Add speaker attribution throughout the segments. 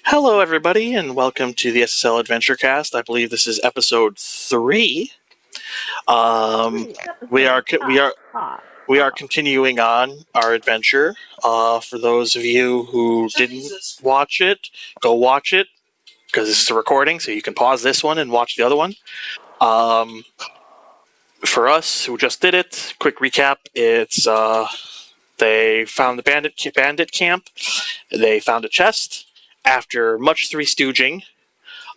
Speaker 1: Hello, everybody, and welcome to the SSL Adventurecast. I believe this is episode 3. We are continuing on our adventure. For those of you who didn't watch it, go watch it because this is a recording, so you can pause this one and watch the other one. For us who just did it, quick recap: it's they found the bandit camp. They found a chest. After much three stooging,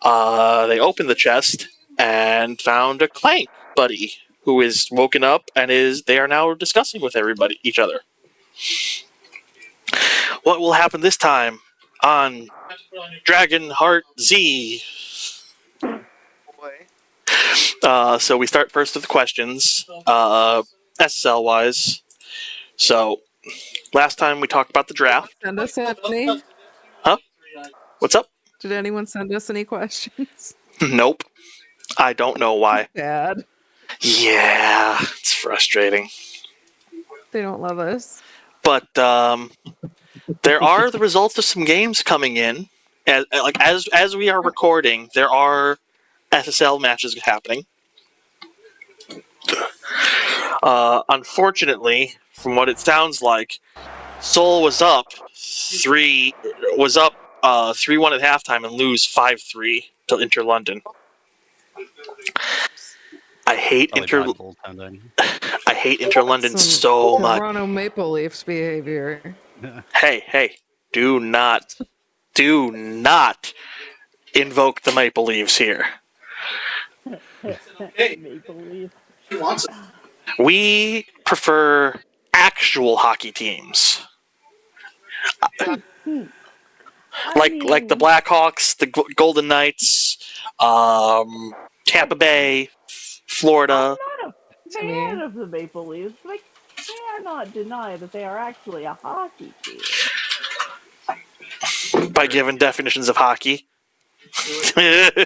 Speaker 1: they opened the chest and found a Clank buddy who is woken up and they are now discussing with each other. What will happen this time on Dragon Heart Z? So we start first with the questions, SSL wise. So last time we talked about the draft.
Speaker 2: Send us any?
Speaker 1: Huh? What's up?
Speaker 2: Did anyone send us any questions?
Speaker 1: Nope. I don't know why.
Speaker 2: Bad.
Speaker 1: Yeah, it's frustrating.
Speaker 2: They don't love us.
Speaker 1: But there are the results of some games coming in. As we are recording, there are SSL matches happening. Unfortunately, from what it sounds like, Seoul was up 3-1 at halftime and lose 5-3 to Inter London. I hate Inter London so much.
Speaker 2: Toronto Maple Leafs behavior.
Speaker 1: Hey, do not invoke the Maple Leafs here.
Speaker 3: Maple Leafs.
Speaker 1: We prefer actual hockey teams. Like the Blackhawks, the Golden Knights, Tampa Bay, Florida.
Speaker 3: I'm not a fan of the Maple Leafs, but I cannot deny that they are actually a hockey team.
Speaker 1: By giving definitions of hockey.
Speaker 3: I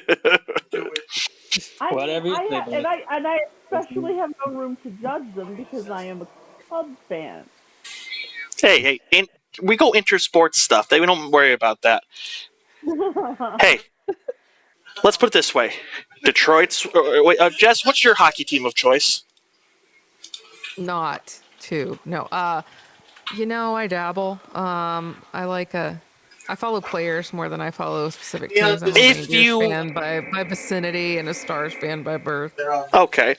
Speaker 3: especially have no room to judge them because I am a Cubs fan.
Speaker 1: Hey, we go intersports stuff. We don't worry about that. Hey, let's put it this way. Detroit's... Jess, what's your hockey team of choice?
Speaker 2: Not two. No. I dabble. I follow players more than I follow specific teams. I'm a Rangers fan by vicinity and a Stars fan by birth.
Speaker 1: Okay.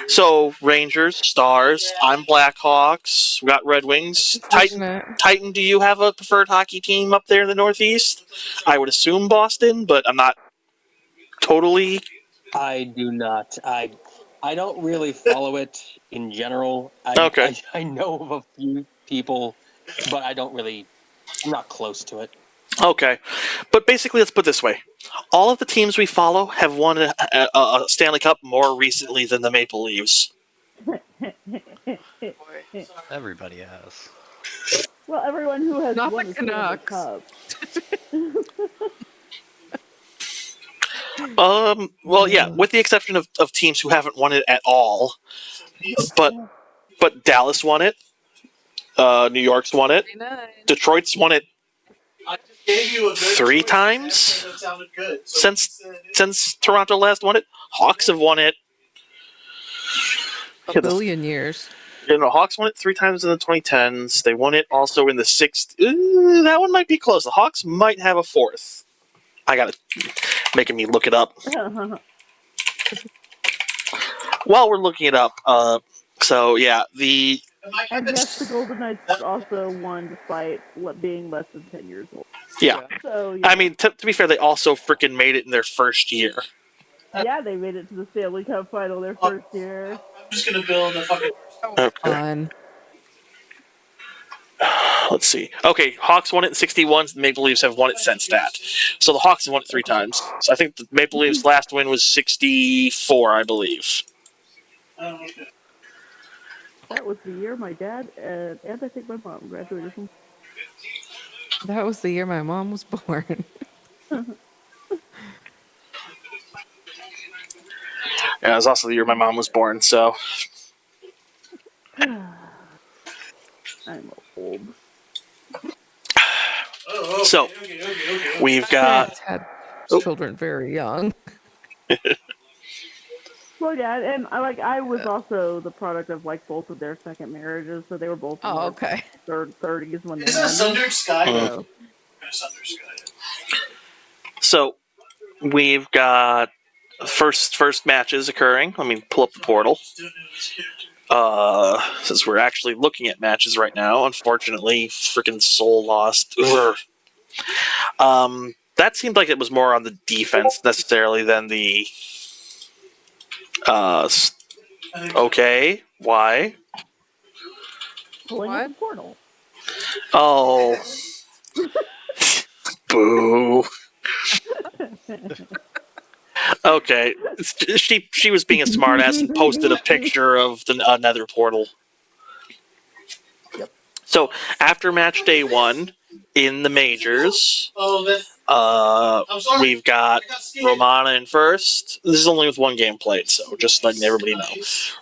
Speaker 1: So, Rangers, Stars, I'm Blackhawks, we got Red Wings. Titan, do you have a preferred hockey team up there in the Northeast? I would assume Boston, but I'm not totally...
Speaker 4: I do not. I don't really follow it in general.
Speaker 1: Okay.
Speaker 4: I know of a few people, but I'm not close to it.
Speaker 1: Okay. But basically, let's put it this way. All of the teams we follow have won a Stanley Cup more recently than the Maple Leafs.
Speaker 5: Everybody has.
Speaker 3: Well, everyone who has
Speaker 2: not
Speaker 3: won
Speaker 2: the Canucks.
Speaker 3: Cup.
Speaker 1: Well, yeah, with the exception of teams who haven't won it at all. But Dallas won it. New York's won it. Detroit's won it 3 times since Toronto last won it. Hawks have won it
Speaker 2: a billion years.
Speaker 1: Hawks won it 3 times in the 2010s. They won it also in the 6th. That one might be close. The Hawks might have a 4th. I got it, making me look it up. While we're looking it up, so yeah,
Speaker 3: I guess the Golden Knights also won despite being less than 10 years old.
Speaker 1: Yeah.
Speaker 3: So, yeah.
Speaker 1: I mean, to be fair, they also freaking made it in their first year.
Speaker 3: Yeah, they made it to the Stanley Cup final their first year.
Speaker 6: I'm just gonna build a fucking...
Speaker 1: Okay. Let's see. Okay, Hawks won it in 61. The Maple Leafs have won it since that. So the Hawks have won it 3 times. So I think the Maple Leafs' last win was 64, I believe.
Speaker 6: Oh, okay.
Speaker 3: That was the year my dad and I think my mom graduated from.
Speaker 2: That was the year my mom was born.
Speaker 1: Yeah, it was also the year my mom was born, so...
Speaker 3: I'm old.
Speaker 6: Oh,
Speaker 1: So, we've got...
Speaker 2: Parents had
Speaker 1: Oh.
Speaker 2: children very young.
Speaker 3: Well, yeah, and I was also the product of like both of their second marriages, so they were both in
Speaker 2: Oh,
Speaker 3: their
Speaker 2: okay.
Speaker 3: 30s when they
Speaker 6: Isn't
Speaker 3: had
Speaker 6: it
Speaker 3: me.
Speaker 6: Sundered Sky?
Speaker 3: So,
Speaker 6: Sundered Sky.
Speaker 1: So, we've got first matches occurring. Let me pull up the portal. Since we're actually looking at matches right now, unfortunately, freaking Soul lost. That seemed like it was more on the defense necessarily than the... okay, why?
Speaker 3: pulling up the portal.
Speaker 1: Oh. Boo. Okay, she was being a smartass and posted a picture of the nether portal.
Speaker 3: Yep.
Speaker 1: So after match day 1 in the majors, we've got Romana in first. This is only with one game played, so just letting everybody know.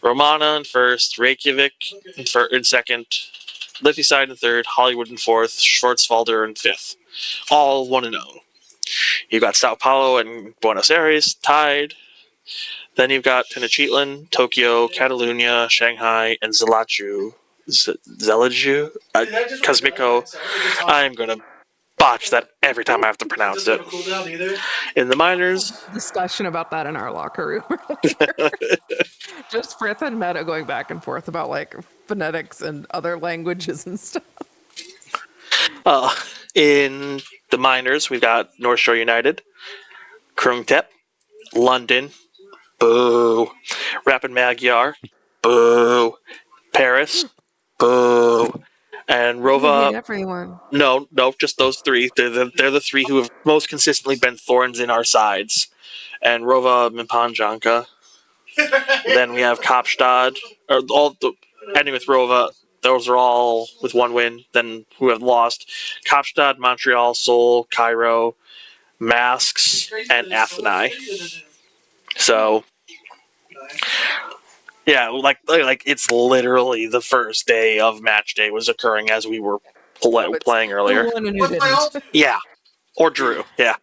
Speaker 1: Romana in first, Reykjavik in second, Liffey in third, Hollywood in fourth, Schwarzwalder in fifth. All 1-0. You've got Sao Paulo and Buenos Aires tied. Then you've got Tenochtitlan, Tokyo, Catalunya, Shanghai, and Zelaju. Zelaju? Kazmiko. I'm going to botch that every time I have to pronounce it. In the minors...
Speaker 2: Discussion about that in our locker room. Just Frith and Meta going back and forth about like phonetics and other languages and stuff.
Speaker 1: In the minors, we've got North Shore United, Krungtep, London, boo, Rapid Magyar, boo, Paris, boo, and
Speaker 2: You hate
Speaker 1: Rova.
Speaker 2: everyone.
Speaker 1: No, just those three. They're the three who have most consistently been thorns in our sides. And Rova Mimpanjanka. Then we have Kapstad. Ending with Rova. Those are all with one win. Then who have lost? Kapstad, Montreal, Seoul, Cairo, Masks, and Athenai. So, yeah, like it's literally the first day of match day was occurring as we were playing earlier.
Speaker 2: Who won and who didn't?
Speaker 1: Yeah, or drew. Yeah,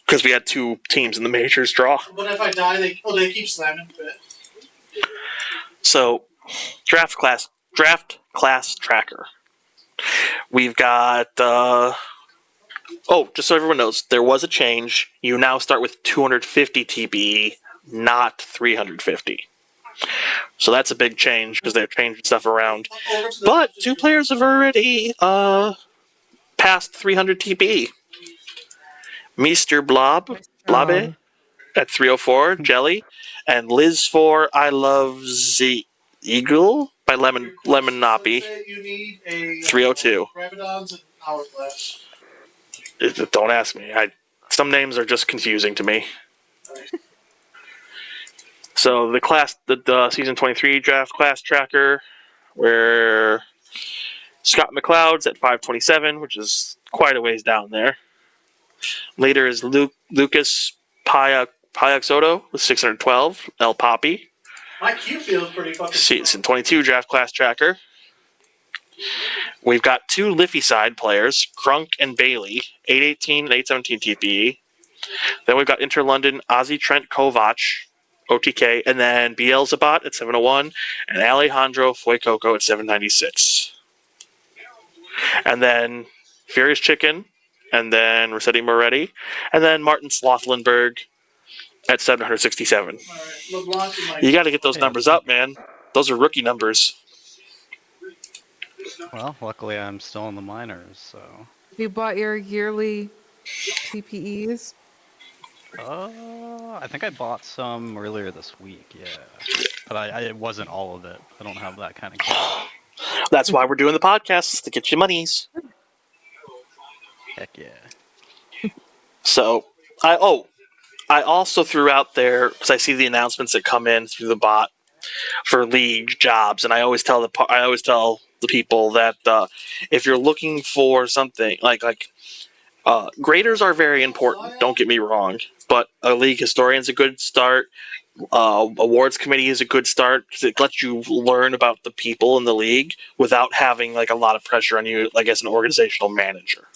Speaker 1: because we had 2 teams in the majors draw.
Speaker 6: But if I die, they keep slamming.
Speaker 1: So, draft class tracker. We've got. Just so everyone knows, there was a change. You now start with 250 TPE, not 350. So that's a big change because they're changing stuff around. But 2 players have already passed 300 TPE. Mr. Blabe at 304, Jelly, and Liz 4, I Love the Eagle by Lemon Noppy, 302. Don't ask me. Some names are just confusing to me. So the season 23 draft class tracker, where Scott McLeod's at 527, which is quite a ways down there. Later is Lucas Payaxoto with 612, El Poppy.
Speaker 6: My Q feels pretty fucking.
Speaker 1: Season 22 draft class tracker. We've got 2 Liffey side players, Crunk and Bailey, 818 and 817 TPE. Then we've got Inter London, Ozzy Trent Kovac, OTK, and then Beelzebot at 701, and Alejandro Fuecoco at 796. And then Furious Chicken, and then Rossetti Moretti, and then Martin Slothlenberg at 767. You got to get those numbers up, man. Those are rookie numbers.
Speaker 5: Well, luckily I'm still in the minors, so.
Speaker 2: You bought your yearly TPEs?
Speaker 5: I think I bought some earlier this week, yeah. But it wasn't all of it. I don't have that kind of cash.
Speaker 1: That's why we're doing the podcast, to get you monies.
Speaker 5: Heck yeah.
Speaker 1: So, I also threw out there, because I see the announcements that come in through the bot for league jobs, and I always tell the people that if you're looking for something like graders are very important. Don't get me wrong, but a league historian's a good start. awards committee is a good start because it lets you learn about the people in the league without having like a lot of pressure on you, like as an organizational manager.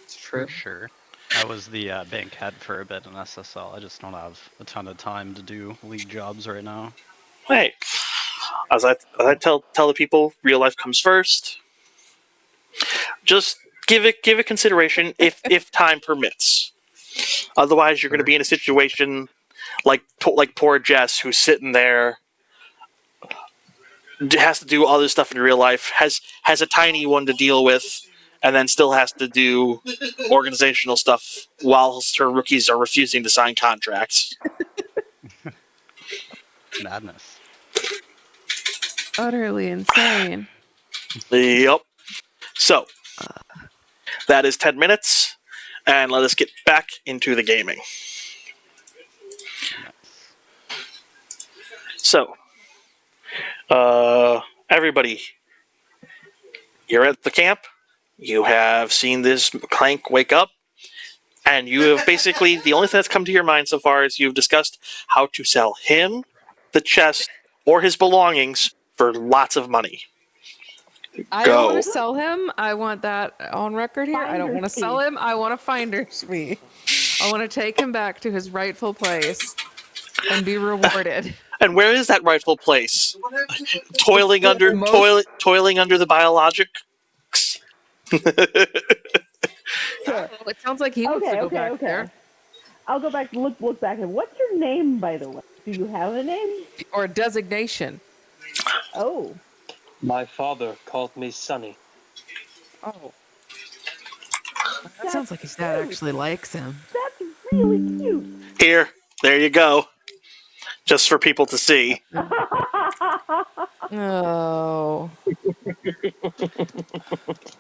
Speaker 2: It's true.
Speaker 5: For sure. I was the bank head for a bit in SSL. I just don't have a ton of time to do league jobs right now.
Speaker 1: Hey, as I tell the people, real life comes first. Just give it consideration if time permits. Otherwise, you're going to be in a situation like poor Jess, who's sitting there, has to do all this stuff in real life, has a tiny one to deal with, and then still has to do organizational stuff whilst her rookies are refusing to sign contracts.
Speaker 5: Madness.
Speaker 2: Utterly insane.
Speaker 1: Yep. So, that is 10 minutes, and let us get back into the gaming.
Speaker 5: Nice.
Speaker 1: So, everybody, you're at the camp. You have seen this Clank wake up, and you have basically, the only thing that's come to your mind so far is you've discussed how to sell him the chest or his belongings for lots of money.
Speaker 2: I don't want
Speaker 1: Go.
Speaker 2: to sell him. I want that on record here. I don't want to
Speaker 3: Finder's
Speaker 2: sell
Speaker 3: fee.
Speaker 2: him. I want a finder's fee. I want to take him back to his rightful place and be rewarded.
Speaker 1: And where is that rightful place?
Speaker 6: What happened to the-
Speaker 1: Toiling under the biologics.
Speaker 3: Sure.
Speaker 2: It sounds like he wants to go back
Speaker 3: Okay.
Speaker 2: there.
Speaker 3: I'll go back and look back. And what's your name, by the way? Do you have a name?
Speaker 2: Or a designation.
Speaker 3: Oh.
Speaker 4: My father called me Sonny.
Speaker 2: Oh. That sounds like his dad actually likes him.
Speaker 3: That's really cute.
Speaker 1: Here, there you go. Just for people to see.
Speaker 2: Oh.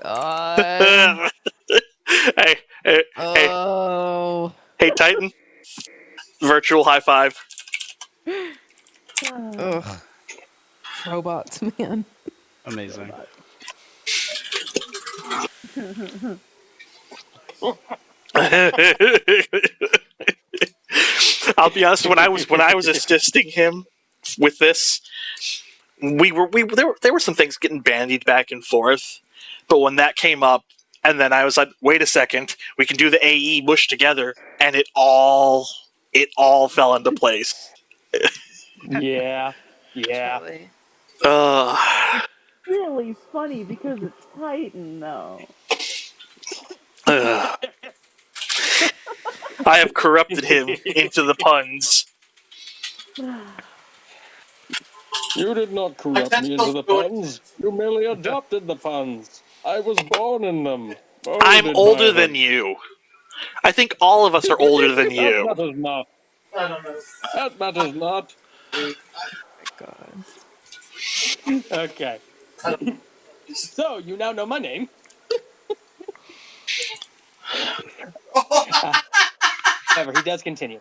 Speaker 2: God.
Speaker 1: Hey,
Speaker 2: Oh.
Speaker 1: hey, Titan. Virtual high five.
Speaker 2: Ugh. Robots, man.
Speaker 5: Amazing.
Speaker 1: I'll be honest. When I was assisting him with this, there were some things getting bandied back and forth, but when that came up, and then I was like, wait a second, we can do the AE mush together, and it all fell into place.
Speaker 4: Yeah.
Speaker 2: Totally.
Speaker 3: Really funny because it's Titan, though.
Speaker 1: I have corrupted him into the puns.
Speaker 4: You did not corrupt me into the puns. You merely adopted the puns. I was born in them.
Speaker 1: I'm
Speaker 4: Molded
Speaker 1: older
Speaker 4: by
Speaker 1: than
Speaker 4: them.
Speaker 1: you. I think all of us are older than
Speaker 4: That
Speaker 1: you.
Speaker 4: matters not.
Speaker 6: I don't know.
Speaker 4: That matters not.
Speaker 2: My God.
Speaker 4: Okay. So, you now know my name. However, he does continue.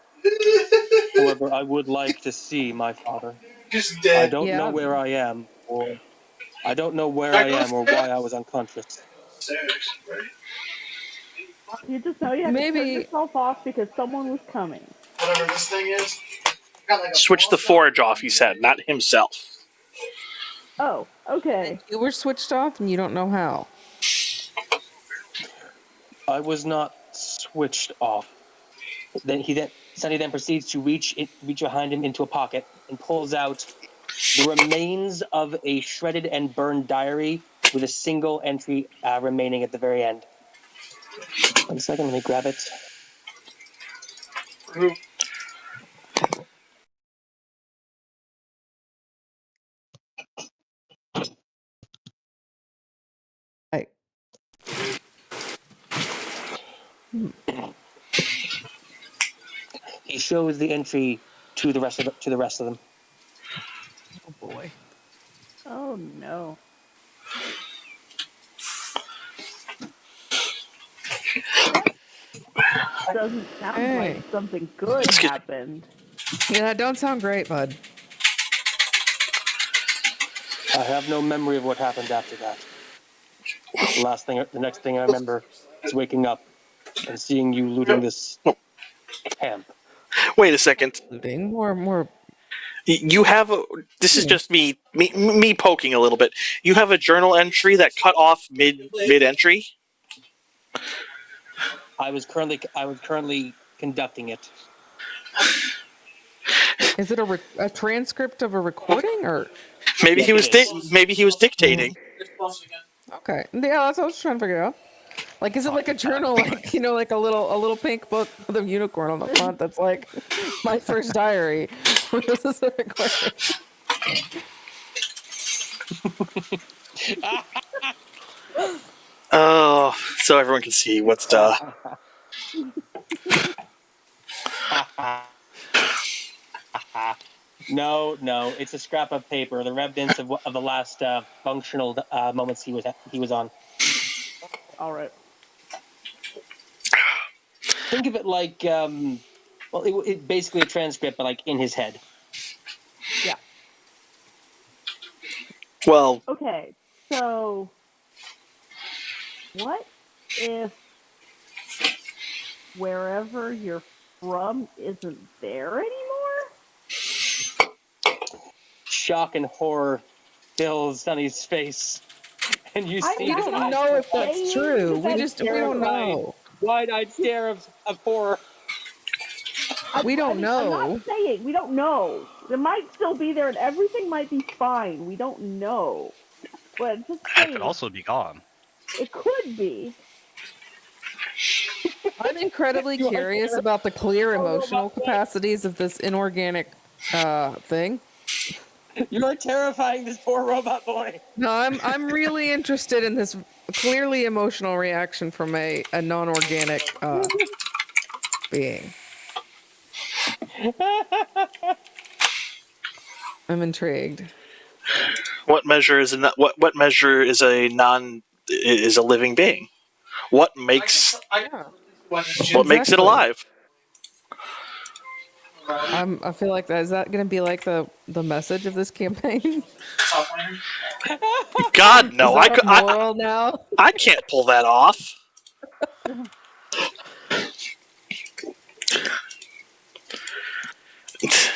Speaker 4: However, I would like to see my father.
Speaker 6: Just
Speaker 4: I
Speaker 6: dead.
Speaker 4: don't know
Speaker 2: Yeah.
Speaker 4: where I am, or why I was unconscious.
Speaker 6: Stairs, right?
Speaker 3: You just know you have to turn
Speaker 2: Maybe.
Speaker 3: yourself off because someone was coming.
Speaker 6: Whatever this thing is. Got like a
Speaker 1: Switch the forge off, he said, not himself.
Speaker 3: Oh, okay.
Speaker 2: You were switched off and you don't know how.
Speaker 4: I was not switched off. Sonny then proceeds to reach behind him into a pocket and pulls out the remains of a shredded and burned diary with a single entry remaining at the very end. 1 second, let me grab it.
Speaker 2: I,
Speaker 4: He shows the entry to the rest of them.
Speaker 2: oh boy.
Speaker 3: Oh no. Doesn't sound
Speaker 2: Hey.
Speaker 3: like something good
Speaker 1: Excuse me.
Speaker 3: happened.
Speaker 2: Yeah, that don't sound great, bud.
Speaker 4: I have no memory of what happened after that. The next thing I remember is waking up and seeing you looting this Hemp.
Speaker 1: Wait a second.
Speaker 2: More.
Speaker 1: You have a. This is just me poking a little bit. You have a journal entry that cut off mid entry.
Speaker 4: I was currently conducting it.
Speaker 2: Is it a transcript of a recording or?
Speaker 1: Maybe
Speaker 4: Yes,
Speaker 1: he was
Speaker 4: it is.
Speaker 1: maybe he was dictating.
Speaker 6: Just pause it again.
Speaker 2: Okay, yeah, that's what I was trying to figure out. Like, is it like a journal, like like a little pink book with a unicorn on the front that's like my first diary? This is a recording.
Speaker 1: Oh, so everyone can see what's
Speaker 4: No, it's a scrap of paper. The remnants of the last functional moments he was on.
Speaker 3: All right.
Speaker 4: Think of it like it basically a transcript, but like in his head.
Speaker 3: Yeah.
Speaker 1: well.
Speaker 3: Okay. So, what if wherever you're from isn't there anymore?
Speaker 4: Shock and horror fills Sunny's face, and you see
Speaker 2: We don't know if that's true. We don't know.
Speaker 4: wide-eyed stare of horror.
Speaker 2: We don't know.
Speaker 3: I'm not saying we don't know. It might still be there, and everything might be fine. We don't know. But just
Speaker 5: It
Speaker 3: saying,
Speaker 5: could also be gone.
Speaker 3: it could be.
Speaker 2: I'm incredibly curious about the clear emotional capacities of this inorganic thing.
Speaker 4: You're terrifying this poor robot boy.
Speaker 2: No, I'm really interested in this clearly emotional reaction from a non-organic being. I'm intrigued.
Speaker 1: What measure is a living being? What makes makes it alive?
Speaker 2: I feel like is that going to be like the message of this campaign?
Speaker 1: God no!
Speaker 2: Is that a moral now?
Speaker 1: I can't pull that off.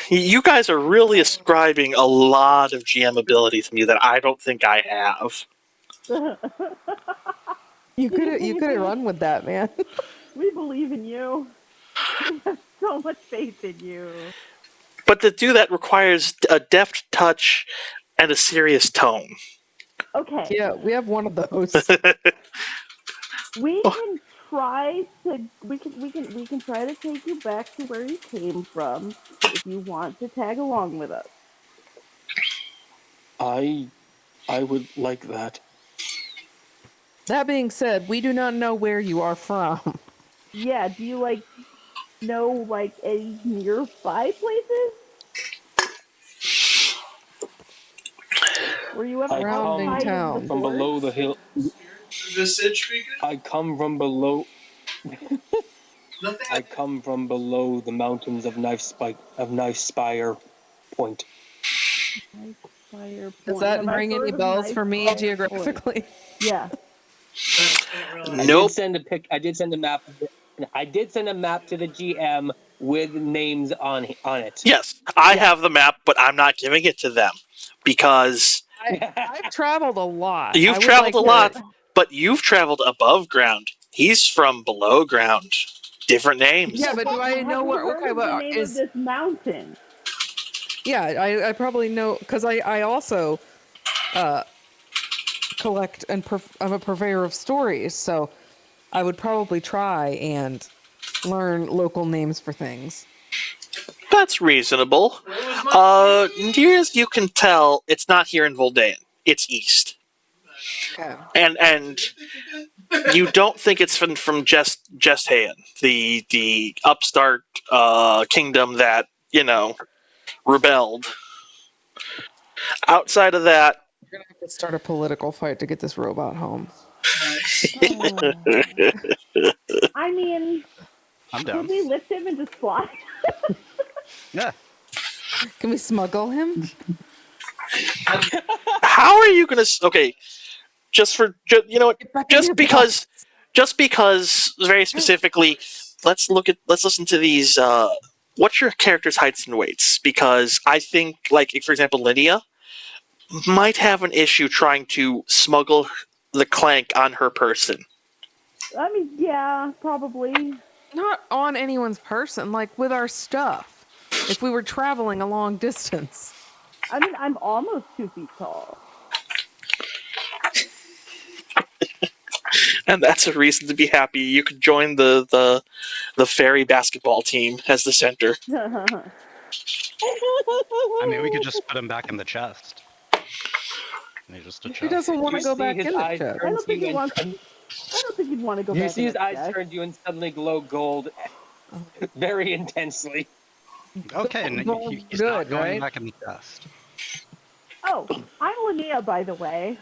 Speaker 1: You guys are really ascribing a lot of GM ability to me that I don't think I have.
Speaker 2: You could have run with that, man.
Speaker 3: We believe in you. We have so much faith in you.
Speaker 1: But to do that requires a deft touch and a serious tone.
Speaker 3: Okay.
Speaker 2: Yeah, we have one of those.
Speaker 3: We can try to we can try to take you back to where you came from if you want to tag along with us.
Speaker 4: I would like that.
Speaker 2: That being said, we do not know where you are from.
Speaker 3: Yeah, do you know any nearby places? Were you ever
Speaker 2: Surrounding
Speaker 3: outside
Speaker 2: town.
Speaker 3: of the
Speaker 4: From below the hill.
Speaker 6: Visage speaking?
Speaker 4: I come from below.
Speaker 6: Nothing.
Speaker 4: I come from below the mountains of Knife Spire Point.
Speaker 2: Does that ring any bells for me geographically?
Speaker 3: Yeah.
Speaker 1: Nope.
Speaker 4: I did send a map. I did send a map to the GM with names on it.
Speaker 1: Yes, I have the map, but I'm not giving it to them because
Speaker 2: I've traveled a lot.
Speaker 1: you've traveled a lot, but you've traveled above ground. He's from below ground. Different names.
Speaker 2: Yeah, but do I know where? Okay,
Speaker 3: the
Speaker 2: but
Speaker 3: name of this mountain?
Speaker 2: Yeah, I probably know because I also collect and I'm a purveyor of stories, so I would probably try and learn local names for things.
Speaker 1: That's reasonable. Near as you can tell, it's not here in Voldaen. It's east.
Speaker 2: Okay.
Speaker 1: And you don't think it's from Jesthaen, the upstart kingdom that, rebelled. Outside of that,
Speaker 2: We're gonna have to start a political fight to get this robot home.
Speaker 3: I mean,
Speaker 5: I'm down.
Speaker 3: could we lift him and just fly?
Speaker 5: Yeah.
Speaker 2: Can we smuggle him?
Speaker 1: how are you gonna? Okay, you know what? Just because, very specifically, let's listen to these. What's your character's heights and weights? Because I think, like for example, Lydia might have an issue trying to smuggle the clank on her person.
Speaker 3: I mean, yeah, probably.
Speaker 2: Not on anyone's person, like with our stuff. If we were traveling a long distance.
Speaker 3: I mean, I'm almost 2 feet tall.
Speaker 1: And that's a reason to be happy. You could join the fairy basketball team as the center.
Speaker 5: I mean, we could just put him back in the chest. And he's just a
Speaker 2: He
Speaker 5: chest.
Speaker 2: doesn't want to
Speaker 4: You
Speaker 2: go
Speaker 4: see
Speaker 2: back
Speaker 4: his
Speaker 2: in the
Speaker 4: eyes
Speaker 2: chest.
Speaker 4: turn
Speaker 3: I don't
Speaker 4: to
Speaker 3: think
Speaker 4: you
Speaker 3: he wants.
Speaker 4: and
Speaker 3: I don't think he'd want to go
Speaker 4: you
Speaker 3: back.
Speaker 4: see his
Speaker 3: in
Speaker 4: eyes
Speaker 3: the
Speaker 4: turn to you and suddenly glow gold very intensely.
Speaker 5: Okay, and
Speaker 2: Well,
Speaker 5: he's
Speaker 2: good,
Speaker 5: not going
Speaker 2: right?
Speaker 5: back in the chest.
Speaker 3: Oh, I'm Linnea, by the way.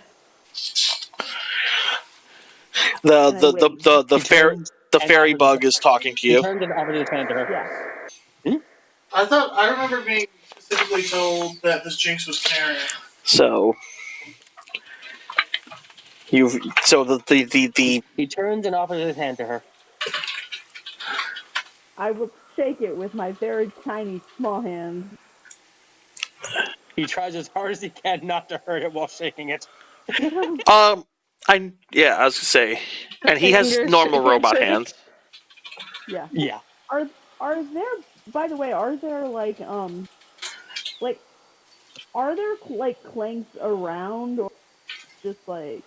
Speaker 1: The
Speaker 3: And I
Speaker 1: the the
Speaker 3: wave.
Speaker 1: the, the,
Speaker 4: He
Speaker 1: fair,
Speaker 4: turns
Speaker 1: the
Speaker 4: and
Speaker 1: fairy
Speaker 4: offers
Speaker 1: bug
Speaker 4: his-
Speaker 1: is talking to
Speaker 4: He
Speaker 1: you.
Speaker 4: turns and offers his hand to her.
Speaker 3: Yeah.
Speaker 6: I thought I remember being specifically told that this jinx was Karen.
Speaker 1: So the
Speaker 4: He turns and offers his hand to her.
Speaker 3: I will shake it with my very tiny, small hand.
Speaker 4: He tries as hard as he can not to hurt it while shaking it.
Speaker 1: I was gonna say, and he has
Speaker 2: Fingers,
Speaker 1: normal robot
Speaker 2: handshake.
Speaker 1: hands.
Speaker 3: Yeah.
Speaker 4: Yeah.
Speaker 3: Are there? By the way, are there like are there like clanks around, or just like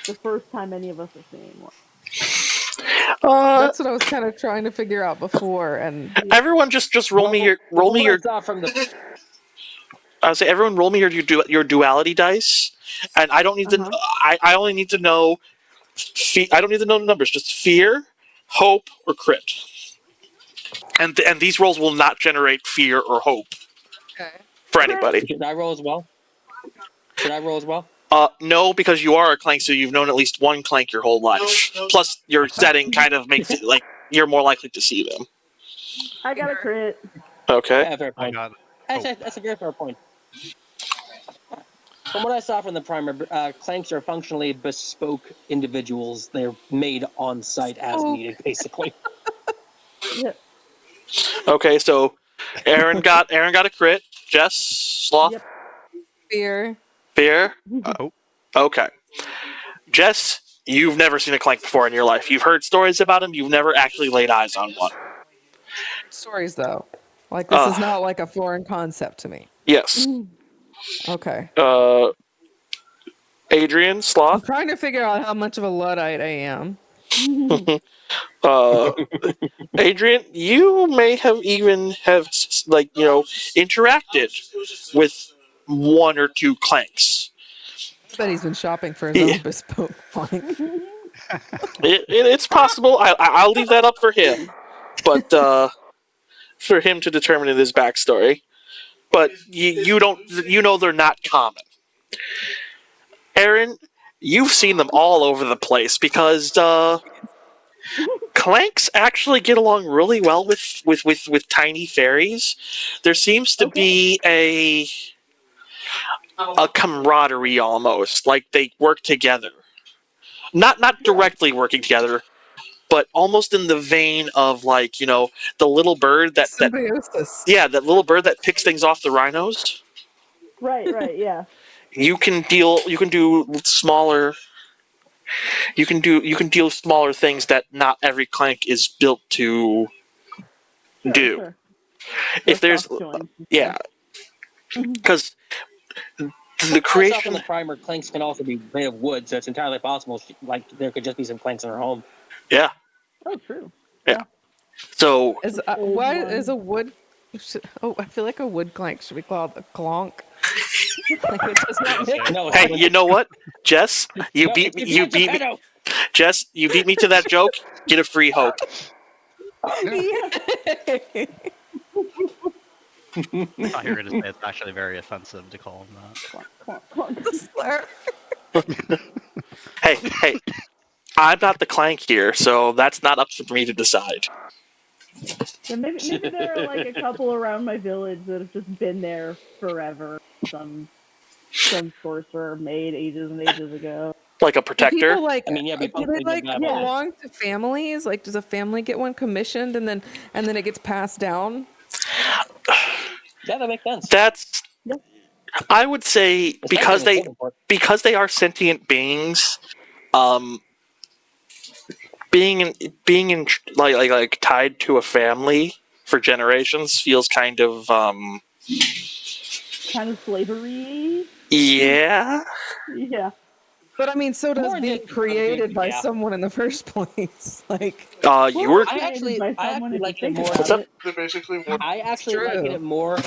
Speaker 3: the first time any of us are seeing one?
Speaker 2: That's what I was kind of trying to figure out before, and
Speaker 1: Everyone just roll me your
Speaker 4: From what I saw from the
Speaker 1: I would say everyone roll me your duality dice, and I don't need to. I only need to know. I don't need to know the numbers. Just fear, hope, or crit. And these rolls will not generate fear or hope for anybody.
Speaker 4: Should I roll as well? Should I roll as well?
Speaker 1: No, because you are a clank, so you've known at least one clank your whole life.
Speaker 6: No.
Speaker 1: Plus, your setting kind of makes it like you're more likely to see them.
Speaker 3: I got a crit.
Speaker 1: Okay.
Speaker 4: Yeah, fair
Speaker 5: I
Speaker 4: point.
Speaker 5: got.
Speaker 4: That's a very fair point. From what I saw from the primer, clanks are functionally bespoke individuals. They're made on site as needed, basically.
Speaker 3: Yep.
Speaker 1: Okay, so Aaron got a crit. Jess, sloth,
Speaker 3: Yep.
Speaker 2: fear.
Speaker 1: fear.
Speaker 5: Oh,
Speaker 1: Okay, Jess, you've never seen a clank before in your life. You've heard stories about them. You've never actually laid eyes on one.
Speaker 2: Stories though, like this is not like a foreign concept to me.
Speaker 1: Yes.
Speaker 2: Okay,
Speaker 1: Adrian,
Speaker 2: I'm
Speaker 1: sloth.
Speaker 2: trying to figure out how much of a luddite I am.
Speaker 1: Adrian, you may have even interacted with one or two clanks.
Speaker 2: I bet he's been shopping for his own bespoke plank.
Speaker 1: It's possible. I'll leave that up for him, but for him to determine in his backstory. But you don't. You know they're not common. Aaron, you've seen them all over the place because clanks actually get along really well with tiny fairies. There seems to be a camaraderie almost, like they work together. Not directly working together, but almost in the vein of like, the little bird that
Speaker 2: Symbiosis.
Speaker 1: that little bird that picks things off the rhinos.
Speaker 3: Right, yeah.
Speaker 1: You can do smaller smaller things that not every clank is built to do.
Speaker 3: Sure.
Speaker 1: If there's
Speaker 3: Soft joints and
Speaker 1: yeah, because the
Speaker 4: I saw
Speaker 1: creation
Speaker 4: from the primer, clanks can also be made of wood, so it's entirely possible. Like there could just be some clanks in her home.
Speaker 1: yeah.
Speaker 3: Oh, true.
Speaker 1: Yeah. So
Speaker 2: Is why is a wood? Oh, I feel like a wood clank should be called a clonk. Like it does not make
Speaker 4: No,
Speaker 1: hey, you know what, Jess? You
Speaker 4: no,
Speaker 1: beat
Speaker 4: it's
Speaker 1: me.
Speaker 4: Geppetto.
Speaker 1: Jess, you beat me to that joke. Get a free hope.
Speaker 2: Yay!
Speaker 5: I thought you were going to say it's actually very offensive to call him that.
Speaker 1: Hey, I'm not the clank here, so that's not up for me to decide.
Speaker 3: Yeah, maybe there are like a couple around my village that have just been there forever. Some sorcerer made ages and ages ago.
Speaker 1: like a
Speaker 2: Do
Speaker 1: protector.
Speaker 2: people like?
Speaker 4: I mean, yeah, we
Speaker 2: Do they
Speaker 4: functionally
Speaker 2: like
Speaker 4: don't have one.
Speaker 2: belong to families? Like, does a family get one commissioned and then it gets passed down?
Speaker 4: Yeah, that makes sense.
Speaker 1: That's
Speaker 3: Yep.
Speaker 1: I would say
Speaker 4: Especially in the court report.
Speaker 1: because they are sentient beings. Um, being in like tied to a family for generations feels kind of
Speaker 3: Kind of slavery.
Speaker 1: yeah.
Speaker 3: Yeah.
Speaker 2: But I mean, so does
Speaker 4: More
Speaker 2: being
Speaker 4: than
Speaker 2: created by
Speaker 4: yeah.
Speaker 2: someone in the first place. Like,
Speaker 1: You
Speaker 3: Well,
Speaker 1: were
Speaker 3: created by
Speaker 4: I
Speaker 3: someone
Speaker 4: actually
Speaker 3: if you
Speaker 4: like it
Speaker 3: think
Speaker 4: more.
Speaker 1: what's
Speaker 3: about
Speaker 1: up?
Speaker 3: it.
Speaker 6: They're basically more.
Speaker 4: I actually like
Speaker 2: true.
Speaker 4: it more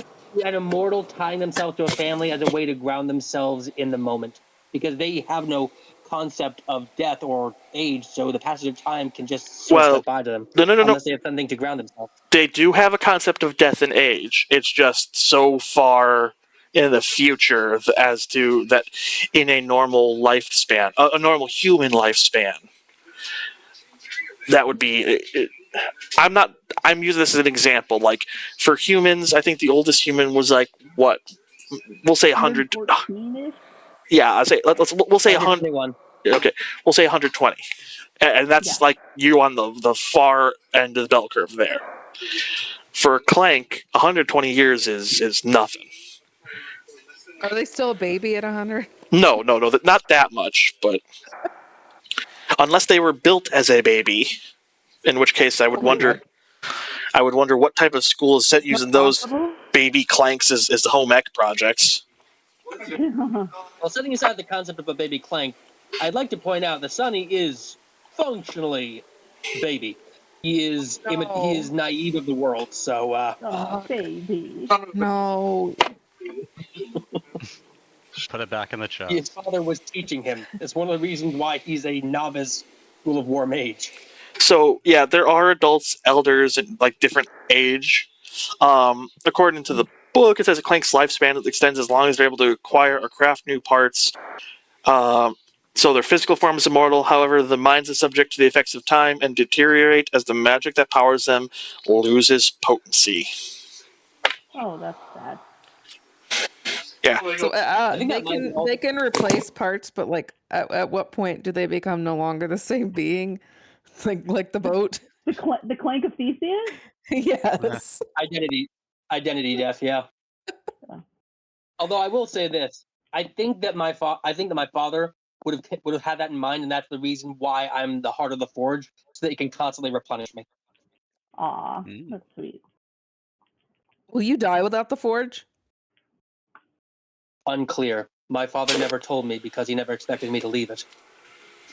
Speaker 4: an immortal tying themselves to a family as a way to ground themselves in the moment because they have no concept of death or age, so the passage of time can just sort of
Speaker 1: Well,
Speaker 4: slip by to them
Speaker 1: no.
Speaker 4: unless they have something to ground themselves.
Speaker 1: They do have a concept of death and age. It's just so far in the future as to that in a normal lifespan, a normal human lifespan, that would be. I'm not. I'm using this as an example. Like for humans, I think the oldest human was like what? We'll say 100.
Speaker 3: 114-ish?
Speaker 1: Yeah, I say we'll say 100.
Speaker 4: 121.
Speaker 1: Okay, we'll say 120, and that's
Speaker 3: Yeah.
Speaker 1: like you on the far end of the bell curve there. For Clank, 120 years is nothing.
Speaker 2: Are they still a baby at 100?
Speaker 1: No, not that much, but unless they were built as a baby, in which case I would wonder. I would wonder what type of school is set using those
Speaker 3: Possible?
Speaker 1: baby Clanks as the home ec projects.
Speaker 4: Well, setting aside the concept of a baby Clank, I'd like to point out that Sonny is functionally baby. He is he is naive of the world, so
Speaker 3: Oh, baby.
Speaker 2: No.
Speaker 5: Put it back in the chat.
Speaker 4: his father was teaching him. It's one of the reasons why he's a novice School of War mage.
Speaker 1: So yeah, there are adults, elders, and like different age. According to the book, it says a Clank's lifespan extends as long as they're able to acquire or craft new parts. So their physical form is immortal. However, the minds are subject to the effects of time and deteriorate as the magic that powers them loses potency.
Speaker 3: Oh, that's sad.
Speaker 1: Yeah.
Speaker 2: So
Speaker 4: I think
Speaker 2: they
Speaker 4: that might
Speaker 2: can
Speaker 4: also-
Speaker 2: they can replace parts, but like at what point do they become no longer the same being? Like the boat.
Speaker 3: The clank of Theseus?
Speaker 2: Yes.
Speaker 4: identity death. Yeah. Although I will say this, I think that my father would have had that in mind, and that's the reason why I'm the heart of the forge, so that he can constantly replenish me.
Speaker 3: Aw,
Speaker 5: Mm.
Speaker 3: that's sweet.
Speaker 2: Will you die without the forge?
Speaker 4: Unclear. My father never told me because he never expected me to leave it.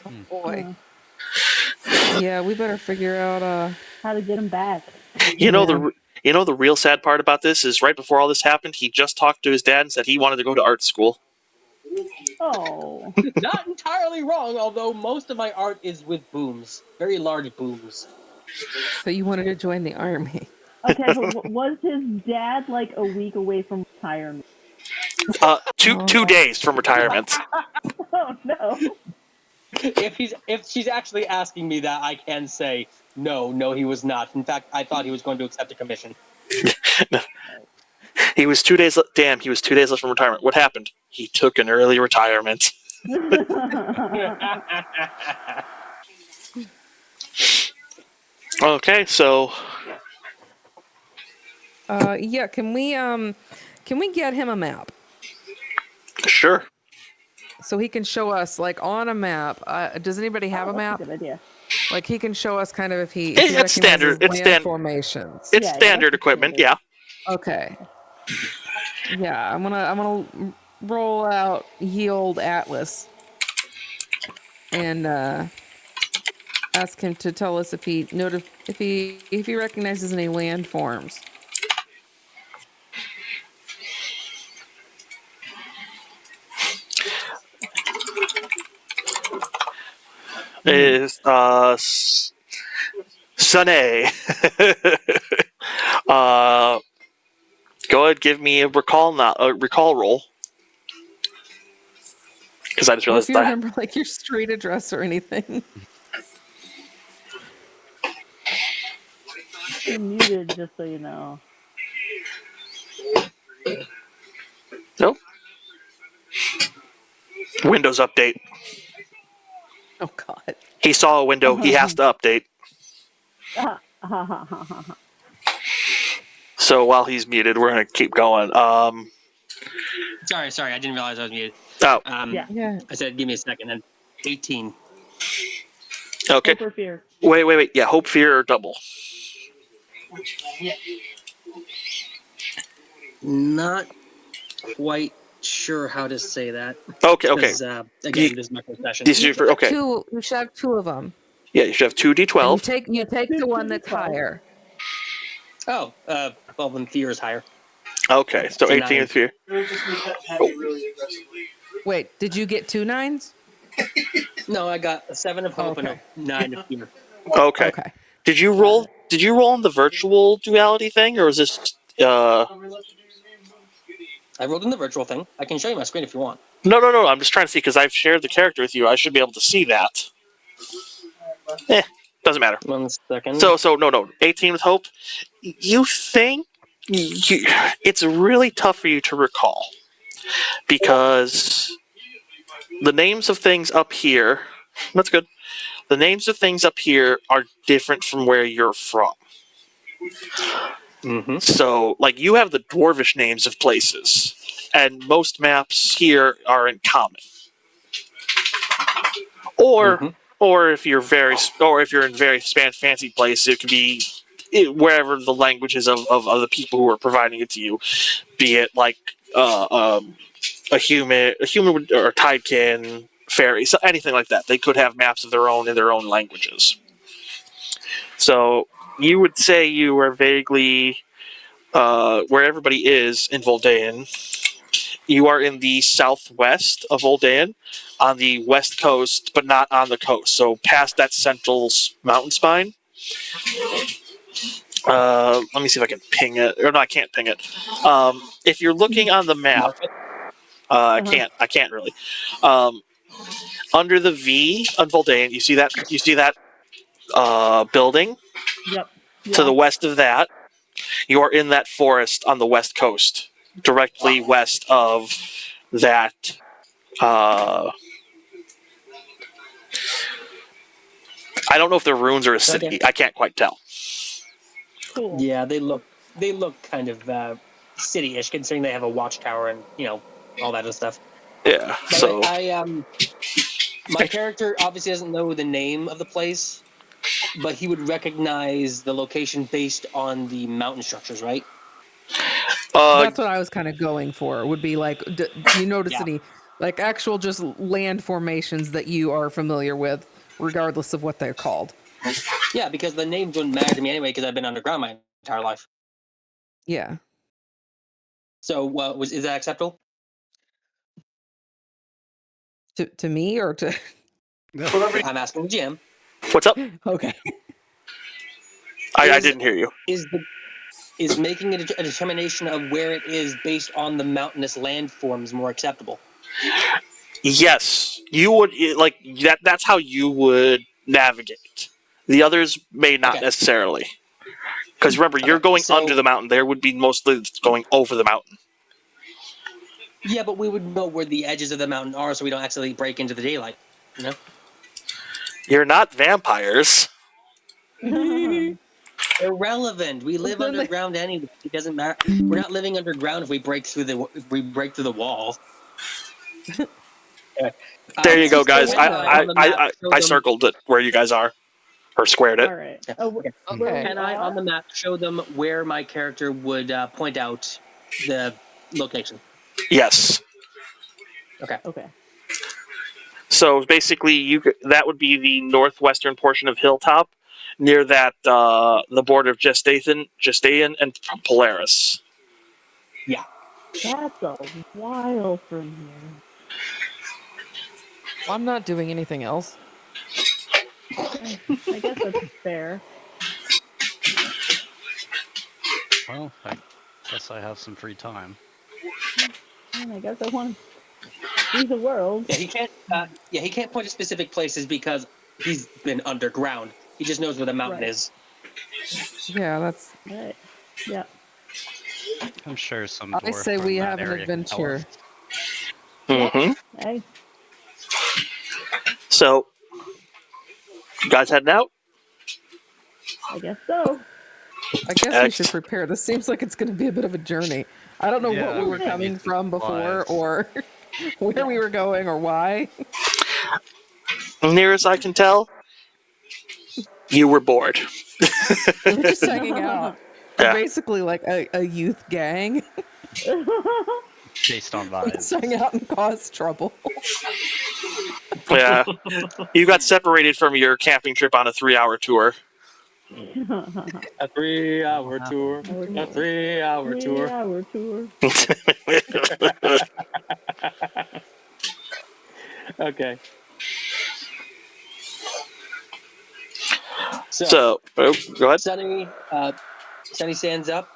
Speaker 2: Oh boy.
Speaker 3: Uh,
Speaker 2: Yeah, we better figure out
Speaker 3: how to get him back.
Speaker 1: You know
Speaker 2: Yeah.
Speaker 1: the real sad part about this is right before all this happened, he just talked to his dad and said he wanted to go to art school.
Speaker 3: Oh.
Speaker 4: Not entirely wrong, although most of my art is with booms, very large booms.
Speaker 2: so you wanted to join the army.
Speaker 3: Okay, but was his dad like a week away from retirement?
Speaker 1: Two
Speaker 2: Oh.
Speaker 1: 2 days from retirement.
Speaker 3: Oh no.
Speaker 4: If she's actually asking me that, I can say no, he was not. In fact, I thought he was going to accept a commission.
Speaker 1: He was 2 days. Damn, he was 2 days left from retirement. What happened? He took an early retirement. Okay, so
Speaker 2: Yeah, can we get him a map
Speaker 1: sure.
Speaker 2: so he can show us like on a map? Does anybody have
Speaker 3: Oh,
Speaker 2: a
Speaker 3: that's
Speaker 2: map?
Speaker 3: a good idea.
Speaker 2: Like he can show us kind of if he
Speaker 1: It's
Speaker 2: recognizes
Speaker 1: standard. It's
Speaker 2: land
Speaker 1: standard.
Speaker 2: formations.
Speaker 1: It's
Speaker 3: Yeah,
Speaker 1: standard
Speaker 3: that's
Speaker 1: equipment.
Speaker 3: standard.
Speaker 1: Yeah.
Speaker 2: Okay. Yeah, I'm gonna roll out Yield Atlas and ask him to tell us if he if he recognizes any landforms.
Speaker 1: Is Sunny. uh, Go ahead, give me a recall roll. Because I just
Speaker 2: Or if
Speaker 1: realized
Speaker 2: you
Speaker 1: that.
Speaker 2: remember like your street address or anything.
Speaker 3: You're muted, just so you know.
Speaker 1: Nope. Windows update.
Speaker 2: Oh God.
Speaker 1: He saw a window. He has to update. So while he's muted, we're gonna keep going.
Speaker 4: Sorry, I didn't realize I was muted.
Speaker 1: Oh,
Speaker 3: Yeah.
Speaker 2: Yeah.
Speaker 4: I said, give me a second. And 18.
Speaker 1: okay.
Speaker 3: Hope or fear.
Speaker 1: Wait. Yeah, hope, fear, or double.
Speaker 4: Not quite sure how to say that.
Speaker 1: Okay.
Speaker 4: Because, again, this is my first session.
Speaker 1: This is okay.
Speaker 2: You should have two of them.
Speaker 1: Yeah, you should have 2d12.
Speaker 2: And you take the one that's
Speaker 3: 2d12.
Speaker 2: higher.
Speaker 4: Oh, well, then fear is higher.
Speaker 1: Okay, so
Speaker 4: So
Speaker 1: 18
Speaker 4: 9.
Speaker 1: with fear.
Speaker 6: Really just make that happy really aggressively.
Speaker 2: Wait, did you get 2 9s?
Speaker 4: No, I got a 7 of hope and
Speaker 2: Okay.
Speaker 4: a 9 of fear.
Speaker 1: Okay.
Speaker 2: Okay.
Speaker 1: Did you roll? Did you roll on the virtual duality thing, or is this?
Speaker 4: I rolled in the virtual thing. I can show you my screen if you want.
Speaker 1: No. I'm just trying to see because I've shared the character with you. I should be able to see that. Doesn't matter.
Speaker 4: 1 second.
Speaker 1: So no. 18 with hope. You think it's really tough for you to recall because the names of things up here. That's good. The names of things up here are different from where you're from.
Speaker 4: Mm-hmm.
Speaker 1: So, like, you have the dwarvish names of places, and most maps here are in common. Or if you're in very fancy place, it could be wherever the languages of the people who are providing it to you, be it like a human or a tidekin, fairy, so anything like that. They could have maps of their own in their own languages. So you would say you are vaguely where everybody is in Voldaean. You are in the southwest of Voldaean, on the west coast, but not on the coast. So past that central mountain spine. Let me see if I can ping it. Or no, I can't ping it. If you're looking on the map, I can't really. Under the V on Voldaean, you see that building?
Speaker 3: Yep. Yeah.
Speaker 1: To the west of that, you are in that forest on the west coast, directly west of that. I don't know if they're ruins or a city.
Speaker 4: Okay.
Speaker 1: I can't quite tell.
Speaker 3: Cool.
Speaker 4: Yeah, they look kind of city-ish, considering they have a watchtower and all that other stuff.
Speaker 1: Yeah.
Speaker 4: By
Speaker 1: So
Speaker 4: the way, my character obviously doesn't know the name of the place, but he would recognize the location based on the mountain structures, right?
Speaker 2: That's what I was kind of going for. Would be like, do you notice
Speaker 4: Yeah.
Speaker 2: any like actual just land formations that you are familiar with, regardless of what they're called?
Speaker 4: Yeah, because the names wouldn't matter to me anyway, because I've been underground my entire life.
Speaker 2: Yeah.
Speaker 4: So, is that acceptable?
Speaker 2: To me or to?
Speaker 4: I'm asking the GM.
Speaker 1: what's up?
Speaker 2: Okay.
Speaker 1: I didn't hear you.
Speaker 4: Is making a determination of where it is based on the mountainous landforms more acceptable?
Speaker 1: Yes, you would like that. That's how you would navigate. The others may not necessarily, because remember, you're going under the mountain. There would be mostly going over the mountain.
Speaker 4: Yeah, but we would know where the edges of the mountain are, so we don't accidentally break into the daylight. You know?
Speaker 1: You're not vampires.
Speaker 4: Irrelevant. We live underground anyway. It doesn't matter. We're not living underground if we break through the wall.
Speaker 1: There you go, guys.
Speaker 4: So
Speaker 1: I circled it where you guys are, or squared it.
Speaker 3: All right.
Speaker 2: Okay.
Speaker 4: And I on the map show them where my character would point out the location.
Speaker 1: Yes.
Speaker 3: Okay.
Speaker 1: So basically, that would be the northwestern portion of Hilltop, near that the border of Gestaean and Polaris.
Speaker 4: Yeah.
Speaker 3: That's a while from here.
Speaker 2: I'm not doing anything else.
Speaker 3: I guess that's fair.
Speaker 5: Well, I guess I have some free time.
Speaker 3: I guess I want to see the world.
Speaker 4: Yeah, he can't. He can't point to specific places because he's been underground. He just knows where the mountain is.
Speaker 2: Yeah, that's
Speaker 3: right. Yeah.
Speaker 5: I'm sure some.
Speaker 2: I say we have an adventure.
Speaker 1: Mm-hmm.
Speaker 3: Hey.
Speaker 1: So You guys heading out?
Speaker 3: I guess so.
Speaker 2: I guess we should prepare. This seems like it's going to be a bit of a journey. I don't know what we were
Speaker 5: we
Speaker 2: coming
Speaker 5: need
Speaker 2: from before,
Speaker 5: supplies.
Speaker 2: or where we were going, or why.
Speaker 1: Near as I can tell, you were bored.
Speaker 2: We're just hanging out. We're
Speaker 1: Yeah.
Speaker 2: basically like a youth gang.
Speaker 5: Based on
Speaker 2: Let's
Speaker 5: vibes.
Speaker 2: hang out and cause trouble.
Speaker 1: Yeah. You got separated from your camping trip on a 3-hour tour.
Speaker 4: A 3-hour tour. A 3-hour tour.
Speaker 3: 3-hour tour.
Speaker 4: Okay.
Speaker 1: So, go ahead.
Speaker 4: Sunny stands up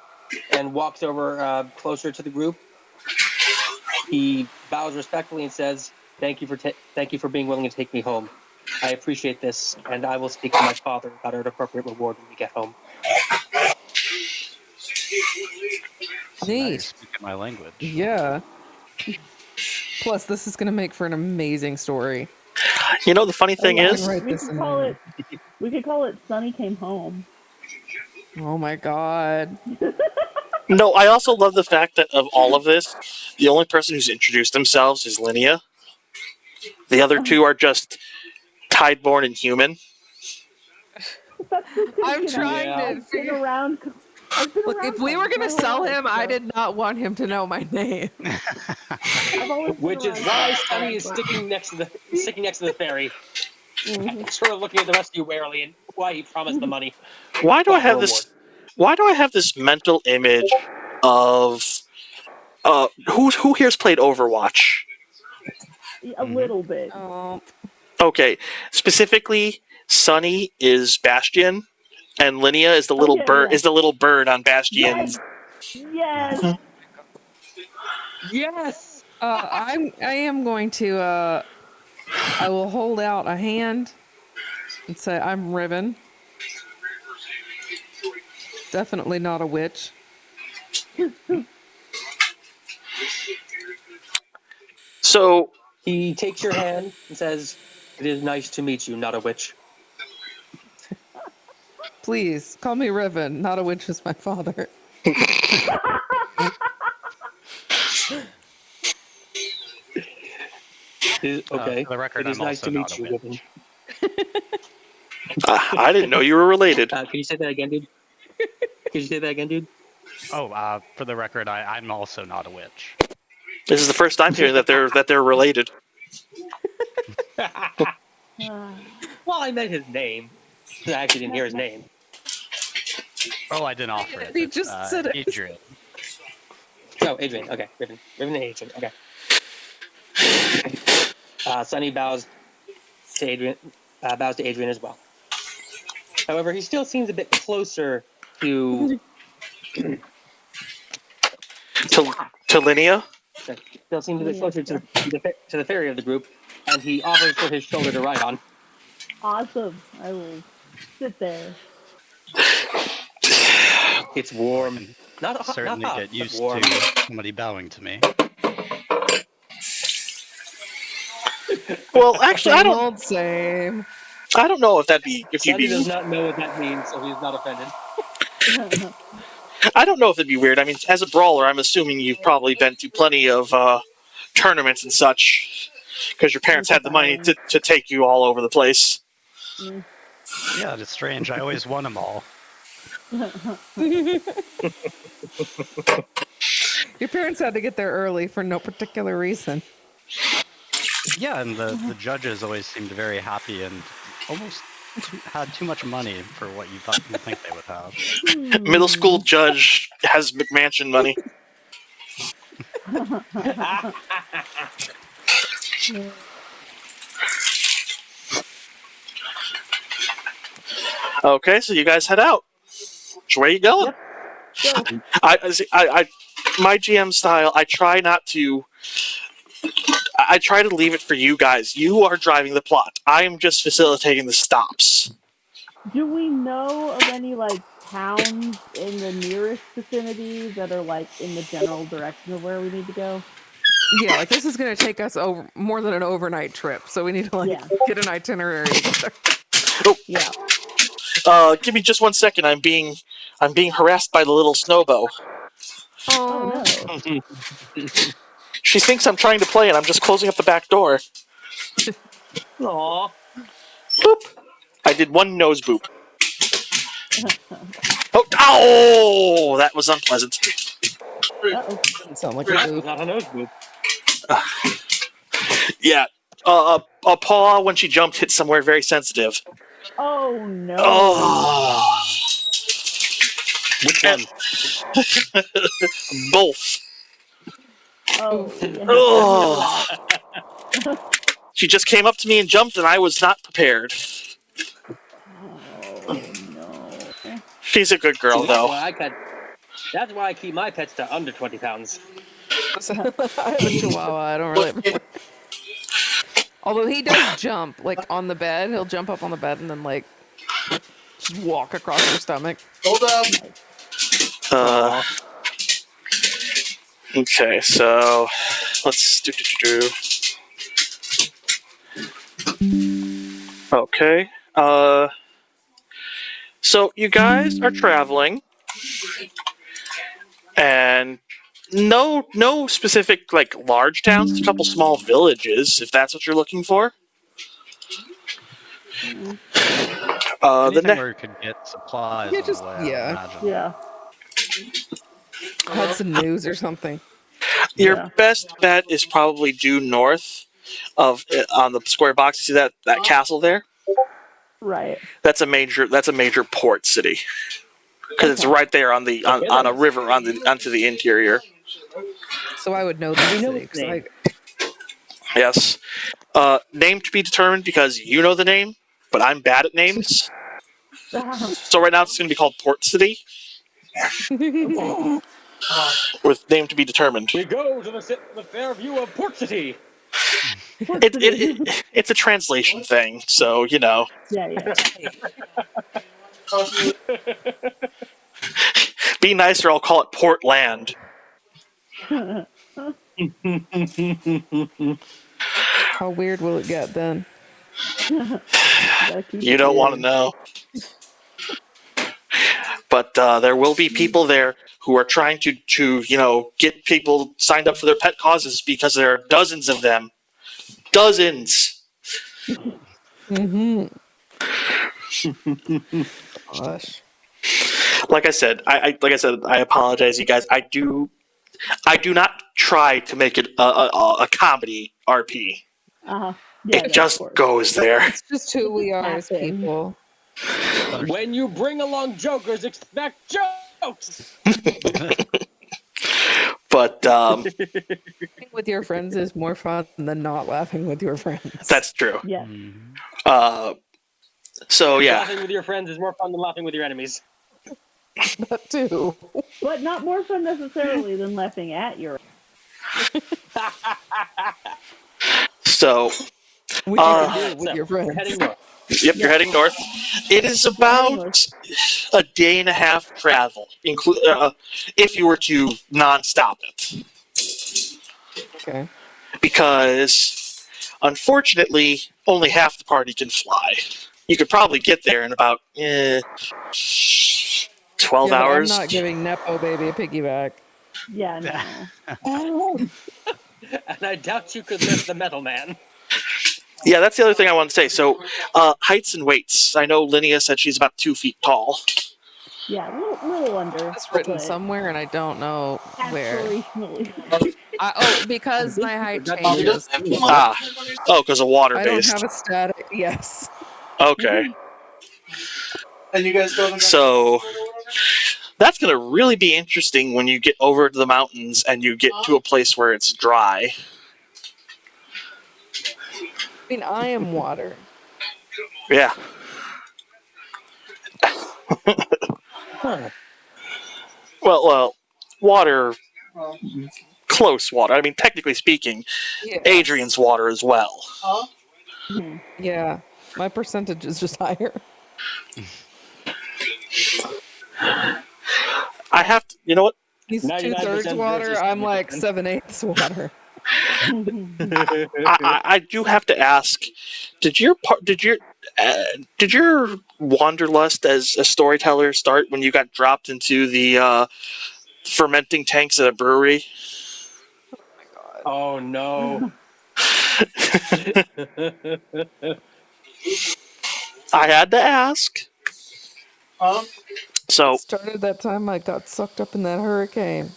Speaker 4: and walks over closer to the group. He bows respectfully and says, "Thank you for being willing to take me home. I appreciate this, and I will speak to my father about an appropriate reward when we get home."
Speaker 5: Now you're
Speaker 2: Neat.
Speaker 5: speaking my language.
Speaker 2: Yeah. Plus, this is going to make for an amazing story.
Speaker 1: You know, the funny thing
Speaker 2: I
Speaker 1: is,
Speaker 2: can write
Speaker 3: We
Speaker 2: this
Speaker 3: could
Speaker 2: in
Speaker 3: call
Speaker 2: there.
Speaker 3: it. We could call it Sunny Came Home.
Speaker 2: Oh my god.
Speaker 1: no, I also love the fact that of all of this, the only person who's introduced themselves is Linnea. The other two are just tideborn and human.
Speaker 3: That's just 'cause,
Speaker 2: I'm
Speaker 3: you know,
Speaker 2: trying
Speaker 4: Yeah.
Speaker 2: to
Speaker 3: I've been
Speaker 2: figure.
Speaker 3: around. I've been
Speaker 2: Look,
Speaker 3: around
Speaker 2: if we were
Speaker 3: my
Speaker 2: going to
Speaker 3: whole
Speaker 2: sell
Speaker 3: life,
Speaker 2: him, I
Speaker 3: so
Speaker 2: did not want him to know my name.
Speaker 3: I've always been
Speaker 4: Which is
Speaker 3: around
Speaker 4: why
Speaker 3: cats,
Speaker 4: Sunny is
Speaker 3: but-
Speaker 4: sticking next to the ferry,
Speaker 3: Mhm.
Speaker 4: sort of looking at the rest of you warily, and why he promised the money.
Speaker 1: Why do I
Speaker 4: Plus the
Speaker 1: have
Speaker 4: reward.
Speaker 1: this? Why do I have this mental image of who here's played Overwatch?
Speaker 3: A little bit.
Speaker 2: Oh,
Speaker 1: Okay, specifically, Sunny is Bastion, and Linnea is the little
Speaker 3: yeah,
Speaker 1: bird.
Speaker 3: yeah.
Speaker 1: Is the little bird on Bastion.
Speaker 3: Yes.
Speaker 4: Yes.
Speaker 2: I am going to. I will hold out a hand and say, "I'm Ribbon. Definitely not a witch."
Speaker 1: So,
Speaker 4: He takes your hand and says, "It is nice to meet you, not a witch."
Speaker 2: Please call me Ribbon. Not a witch is my father.
Speaker 4: Okay.
Speaker 5: For the record,
Speaker 4: It is
Speaker 5: I'm
Speaker 4: nice
Speaker 5: also
Speaker 4: to meet
Speaker 5: not a
Speaker 4: you,
Speaker 5: witch.
Speaker 4: Ribbon.
Speaker 1: I didn't know you were related.
Speaker 4: Can you say that again, dude? Can you say that again, dude?
Speaker 5: Oh, for the record, I'm also not a witch.
Speaker 1: This is the first time hearing that they're related.
Speaker 4: Well, I meant his name. I actually didn't hear his name.
Speaker 5: Oh, I didn't offer it.
Speaker 2: He
Speaker 5: It's,
Speaker 2: just said it.
Speaker 5: Adrian.
Speaker 4: Oh, Adrian. Okay, Ribbon and Adrian. Okay. Sunny bows to Adrian. Bows to Adrian as well. However, he still seems a bit closer to
Speaker 1: To Linnea.
Speaker 4: Still seems a bit closer to the ferry of the group, and he offers for his shoulder to ride on.
Speaker 3: Awesome. I will sit there.
Speaker 4: It's warm. Not hot,
Speaker 5: Certainly
Speaker 4: not hot,
Speaker 5: get
Speaker 4: but
Speaker 5: used
Speaker 4: warm.
Speaker 5: to somebody bowing to me.
Speaker 1: Well, actually,
Speaker 2: Same old same.
Speaker 1: I don't know if you'd
Speaker 4: Sunny does
Speaker 1: be.
Speaker 4: not know what that means, so he's not offended.
Speaker 1: I don't know if it'd be weird. I mean, as a brawler, I'm assuming you've probably been to plenty of tournaments and such, because your parents had the money to take you all over the place.
Speaker 5: Yeah, it's strange. I always won them all.
Speaker 2: Your parents had to get there early for no particular reason.
Speaker 5: Yeah, and the judges always seemed very happy and almost had too much money for what you think they would have.
Speaker 1: Middle school judge has McMansion money. Okay, so you guys head out. Which way are you going?
Speaker 3: Yep. Go.
Speaker 1: My GM style, I try not to. I try to leave it for you guys. You are driving the plot. I am just facilitating the stops.
Speaker 3: Do we know of any like towns in the nearest vicinity that are like in the general direction of where we need to go?
Speaker 2: Yeah, like this is going to take us over more than an overnight trip, so we need to like
Speaker 3: Yeah.
Speaker 2: get an itinerary together.
Speaker 3: Yeah.
Speaker 1: Give me just 1 second. I'm being harassed by the little snowbow.
Speaker 3: Oh
Speaker 2: Oh,
Speaker 3: no.
Speaker 1: She thinks I'm trying to play, and I'm just closing up the back door.
Speaker 4: Aw.
Speaker 1: Boop. I did one nose boop. Oh, ow! That was unpleasant.
Speaker 3: Uh-oh.
Speaker 2: doesn't sound like a
Speaker 4: That was
Speaker 2: boop.
Speaker 4: not a nose boob.
Speaker 1: Yeah. A paw when she jumped hit somewhere very sensitive.
Speaker 3: Oh no.
Speaker 1: Oh.
Speaker 4: Which one?
Speaker 1: Both.
Speaker 3: Oh yeah.
Speaker 1: Oh. She just came up to me and jumped, and I was not prepared.
Speaker 3: Oh no.
Speaker 1: She's a good girl,
Speaker 4: See, that's
Speaker 1: though.
Speaker 4: why that's why I keep my pets to under 20 pounds.
Speaker 2: I have a chihuahua. I don't really. Although he does jump, like on the bed, he'll jump up on the bed and then like just walk across your stomach.
Speaker 6: Hold up.
Speaker 1: Uh,
Speaker 4: Aw.
Speaker 1: okay, so let's do. Okay. So you guys are traveling, and no specific like large towns. Just a couple small villages, if that's what you're looking for.
Speaker 3: Mm,
Speaker 5: Anything
Speaker 1: The
Speaker 5: where you could get supplies
Speaker 2: Yeah,
Speaker 5: on the
Speaker 2: just-
Speaker 5: way, I
Speaker 2: yeah.
Speaker 5: would imagine.
Speaker 3: yeah.
Speaker 2: Hudson News or something.
Speaker 1: Your
Speaker 3: Yeah.
Speaker 1: best bet is probably due north of on the square box. You see that castle there?
Speaker 3: Right.
Speaker 1: That's a major port city because it's
Speaker 3: Okay.
Speaker 1: right there on the on a river onto the interior.
Speaker 2: So I would know that
Speaker 4: We know
Speaker 2: city.
Speaker 4: its
Speaker 2: 'Cause
Speaker 4: name.
Speaker 1: Yes. Name to be determined because you know the name, but I'm bad at names. So right now it's going to be called Port City with name to be determined.
Speaker 4: We go to the fair view of Port City.
Speaker 1: It's a translation thing, so you know.
Speaker 3: Yeah.
Speaker 1: Be nice or I'll call it Portland.
Speaker 2: How weird will it get then?
Speaker 1: You don't want to know. But there will be people there who are trying to get people signed up for their pet causes because there are dozens of them. Dozens.
Speaker 2: Mm-hmm. Gosh.
Speaker 1: Like I said, I apologize, you guys. I do not try to make it a comedy RP.
Speaker 3: Uh-huh. Yeah,
Speaker 1: It just goes there.
Speaker 2: It's just who we are as people.
Speaker 4: When you bring along jokers, expect jokes.
Speaker 1: But
Speaker 2: Laughing with your friends is more fun than not laughing with your friends.
Speaker 1: that's true.
Speaker 3: Yeah.
Speaker 1: So yeah,
Speaker 4: Laughing with your friends is more fun than laughing with your enemies.
Speaker 2: That too.
Speaker 3: But not more fun necessarily than laughing at your.
Speaker 1: so
Speaker 2: Which you can do with
Speaker 4: So,
Speaker 2: your
Speaker 4: we're
Speaker 2: friends.
Speaker 4: heading north.
Speaker 1: yep, you're heading north. It is about a day and a half travel, if you were to non-stop it.
Speaker 2: Okay.
Speaker 1: Because unfortunately, only half the party can fly. You could probably get there in about 12
Speaker 2: Yeah, but I'm
Speaker 1: hours.
Speaker 2: not giving Nepo baby a piggyback.
Speaker 3: Yeah, no.
Speaker 4: And I doubt you could lift the metal man.
Speaker 1: Yeah, that's the other thing I want to say. So, heights and weights. I know Linnea said she's about 2 feet tall.
Speaker 3: Yeah, little under.
Speaker 2: It's written
Speaker 3: but
Speaker 2: somewhere, and I don't know where.
Speaker 3: aspirationally.
Speaker 2: Because my height
Speaker 4: That's
Speaker 2: changes.
Speaker 1: Because of
Speaker 2: I don't
Speaker 1: water-based.
Speaker 2: have a static. Yes.
Speaker 1: Okay.
Speaker 6: And you guys go to
Speaker 1: So that's going to really be interesting when you get over to the mountains and you get to a place where it's dry.
Speaker 2: I mean, I am water.
Speaker 1: Yeah.
Speaker 4: Huh.
Speaker 1: Well, water, close water. I mean, technically speaking,
Speaker 2: Yeah.
Speaker 1: Adrian's water as well.
Speaker 2: Yeah. My percentage is just higher.
Speaker 1: I have to, you know what?
Speaker 2: He's
Speaker 4: 99%
Speaker 2: 2/3 water.
Speaker 4: versus
Speaker 2: I'm like
Speaker 4: 100%.
Speaker 2: 7/8 water.
Speaker 1: I do have to ask, did your wanderlust as a storyteller start when you got dropped into the fermenting tanks at a brewery?
Speaker 2: Oh my god.
Speaker 4: Oh no.
Speaker 1: I had to ask.
Speaker 6: Huh?
Speaker 1: So
Speaker 2: It started that time I got sucked up in that hurricane.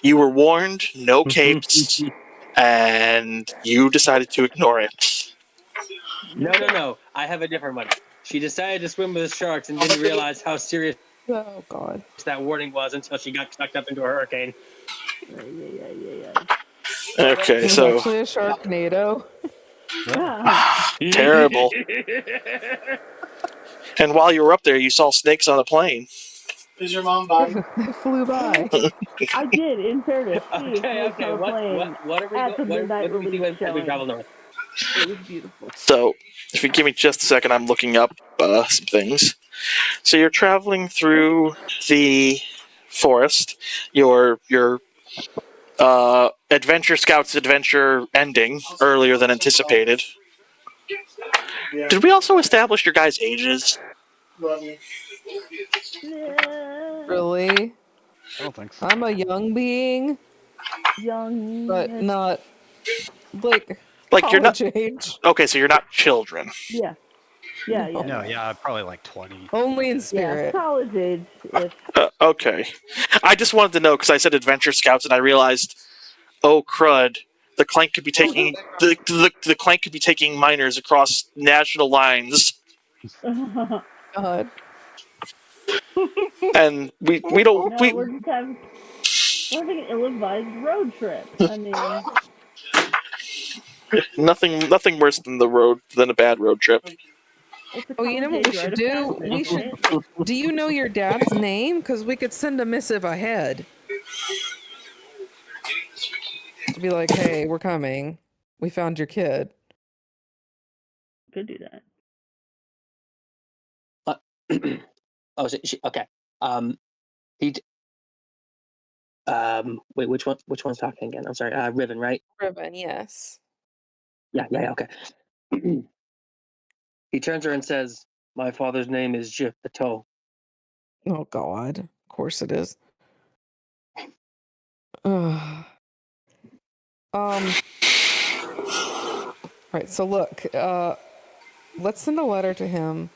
Speaker 1: you were warned, no capes, and you decided to ignore it.
Speaker 4: No. I have a different one. She decided to swim with the sharks and didn't realize how serious
Speaker 2: Oh god.
Speaker 4: that warning was until she got sucked up into a hurricane.
Speaker 3: Yeah.
Speaker 1: Okay,
Speaker 2: It was
Speaker 1: so
Speaker 2: actually a Sharknado.
Speaker 1: terrible. And while you were up there, you saw snakes on a plane.
Speaker 6: Is your mom by?
Speaker 2: They flew by.
Speaker 3: I did, in fairness, see
Speaker 4: Okay.
Speaker 3: snakes on a plane
Speaker 4: What are we?
Speaker 3: at the midnight
Speaker 4: What do we see
Speaker 3: release
Speaker 4: as we
Speaker 3: showing.
Speaker 4: travel north?
Speaker 3: It was beautiful.
Speaker 1: So, if you give me just a second, I'm looking up some things. So you're traveling through the forest. Your Adventure Scout's adventure ending earlier than anticipated.
Speaker 6: Yeah.
Speaker 1: Did we also establish your guys' ages?
Speaker 2: Really?
Speaker 5: I don't think so.
Speaker 2: I'm a young being, but
Speaker 3: Young.
Speaker 2: not like
Speaker 1: Like you're not.
Speaker 2: college age.
Speaker 1: Okay, so you're not children.
Speaker 3: Yeah.
Speaker 5: No, yeah, probably like 20.
Speaker 2: Only in
Speaker 3: Yeah,
Speaker 2: spirit.
Speaker 3: college age. If
Speaker 1: Okay. I just wanted to know because I said Adventure Scouts and I realized, oh crud, the clank could be taking the clank could be taking miners across national lines,
Speaker 2: God.
Speaker 1: and we don't
Speaker 3: no, we're just having an ill-advised road trip. I mean,
Speaker 1: nothing worse than a bad road trip.
Speaker 3: it's a
Speaker 2: Oh, you know what
Speaker 3: college
Speaker 2: we
Speaker 3: age
Speaker 2: should
Speaker 3: rite of
Speaker 2: do?
Speaker 3: passage.
Speaker 2: We should. Do you know your dad's name? Because we could send a missive ahead to be like, "Hey, we're coming. We found your kid."
Speaker 3: Could do that.
Speaker 4: Oh, okay. He. Wait, which one? Which one's talking again? I'm sorry. Riven, right?
Speaker 2: Ribbon, yes.
Speaker 4: Yeah. Okay. He turns to her and says, "My father's name is Jip Pateau."
Speaker 2: Oh God. Of course it is. Ugh. Right. So look. Let's send a letter to him,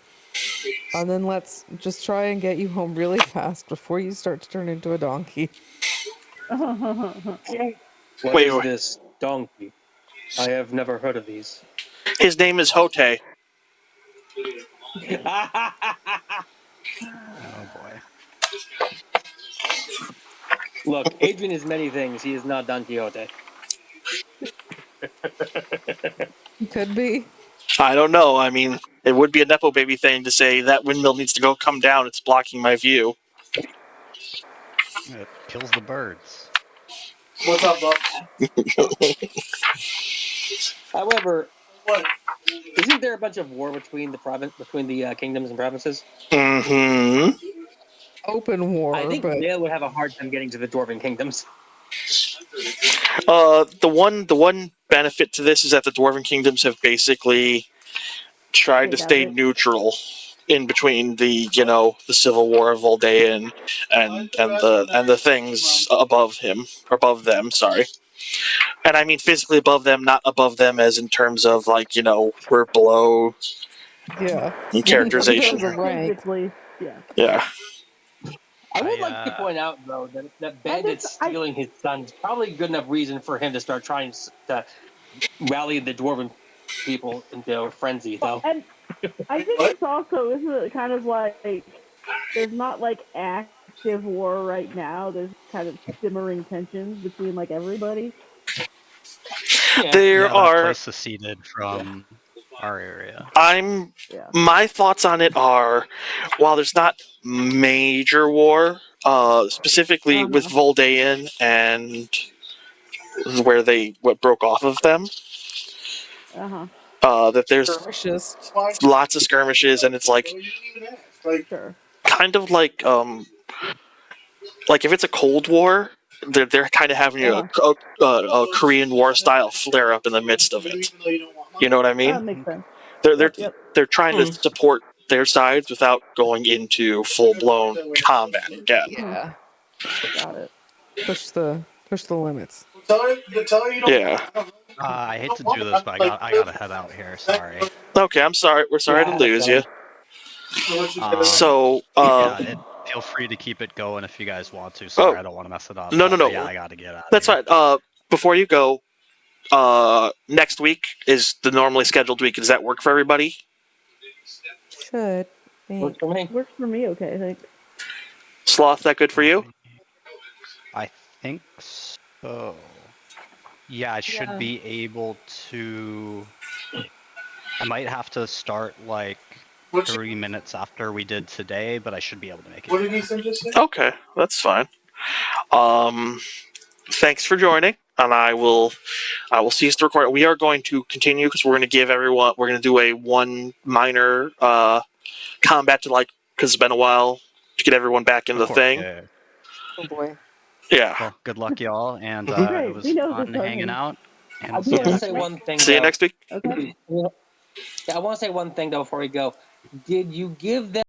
Speaker 2: and then let's just try and get you home really fast before you start to turn into a donkey.
Speaker 4: What
Speaker 1: Wait,
Speaker 4: is this donkey? I have never heard of these.
Speaker 1: his name is Hote.
Speaker 5: Oh boy.
Speaker 4: Look, Adrian is many things. He is not Don Quixote.
Speaker 2: Could be.
Speaker 1: I don't know. I mean, it would be a nepo baby thing to say that windmill needs to come down. It's blocking my view.
Speaker 5: It kills the birds.
Speaker 6: What's up, Buck?
Speaker 4: However,
Speaker 6: What?
Speaker 4: isn't there a bunch of war between the kingdoms and provinces?
Speaker 1: Mm-hmm.
Speaker 2: Open war,
Speaker 4: I think
Speaker 2: but
Speaker 4: Dale would have a hard time getting to the dwarven kingdoms.
Speaker 1: The one benefit to this is that the Dwarven kingdoms have basically tried to stay neutral in between the the Civil War of Voldaean and the things above them. Sorry, and I mean physically above them, not above them as in terms of we're below
Speaker 2: yeah.
Speaker 1: in
Speaker 2: In
Speaker 1: characterization.
Speaker 2: terms of rank.
Speaker 3: Physically, yeah.
Speaker 1: Yeah.
Speaker 4: I would
Speaker 5: I,
Speaker 4: like to point out, though, that Bandit stealing his son is probably good enough reason for him to start trying to rally the dwarven people into a frenzy, though.
Speaker 3: And I think
Speaker 6: What?
Speaker 3: it's also isn't it kind of like there's not like active war right now. There's kind of simmering tensions between like everybody.
Speaker 4: Yeah.
Speaker 1: There
Speaker 5: yeah, that
Speaker 1: are.
Speaker 5: place seceded from our area.
Speaker 3: Yeah.
Speaker 1: My thoughts on it are, while there's not major war, specifically with Voldaean and where what broke off of them, that there's
Speaker 2: Skirmishes.
Speaker 1: lots of skirmishes, and it's like
Speaker 3: Sure.
Speaker 1: kind of like if it's a Cold War, they're kind of having a Korean War style flare up in the midst of it. You know what I mean?
Speaker 3: That makes sense.
Speaker 1: They're
Speaker 3: Yep.
Speaker 1: they're trying to support their sides without going into full blown combat again.
Speaker 2: Yeah.
Speaker 3: Got it.
Speaker 2: Push the limits.
Speaker 6: Tell you you don't.
Speaker 1: Yeah.
Speaker 5: I hate to do this, but I gotta head out here. Sorry.
Speaker 1: Okay, I'm sorry. We're sorry to
Speaker 4: Yeah,
Speaker 1: lose you. So,
Speaker 5: Yeah, feel free to keep it going if you guys want to. Sorry, I don't want to mess it up.
Speaker 1: No,
Speaker 5: but,
Speaker 1: no, no.
Speaker 5: Yeah, I gotta get out.
Speaker 1: That's
Speaker 5: here.
Speaker 1: fine. Before you go, next week is the normally scheduled week. Does that work for everybody?
Speaker 2: Should.
Speaker 4: Works for me.
Speaker 3: Works for me. Okay, thanks.
Speaker 1: Sloth, that good for you?
Speaker 5: I think so. Yeah, I should
Speaker 2: Yeah.
Speaker 5: be able to. I might have to start like 3 minutes after we did today, but I should be able to make it.
Speaker 6: What did Ethan just say?
Speaker 1: Okay, that's fine. Thanks for joining, and I will cease the recording. We are going to continue because we're going to give everyone. We're going to do a one minor combat to because it's been a while to get everyone back in
Speaker 5: Of
Speaker 1: the
Speaker 5: course,
Speaker 1: thing.
Speaker 5: yeah.
Speaker 2: Oh boy.
Speaker 1: Yeah.
Speaker 5: Well, good luck, y'all, and
Speaker 3: Great.
Speaker 5: it was
Speaker 3: We know
Speaker 5: fun
Speaker 3: this
Speaker 5: hanging
Speaker 3: already.
Speaker 5: out. And
Speaker 4: I
Speaker 5: we'll
Speaker 4: do
Speaker 5: see you
Speaker 4: want to
Speaker 5: next
Speaker 4: say
Speaker 5: week.
Speaker 4: one thing.
Speaker 1: See you
Speaker 4: though.
Speaker 1: next week.
Speaker 3: Okay.
Speaker 4: Yeah, I want to say one thing though before we go. Did you give them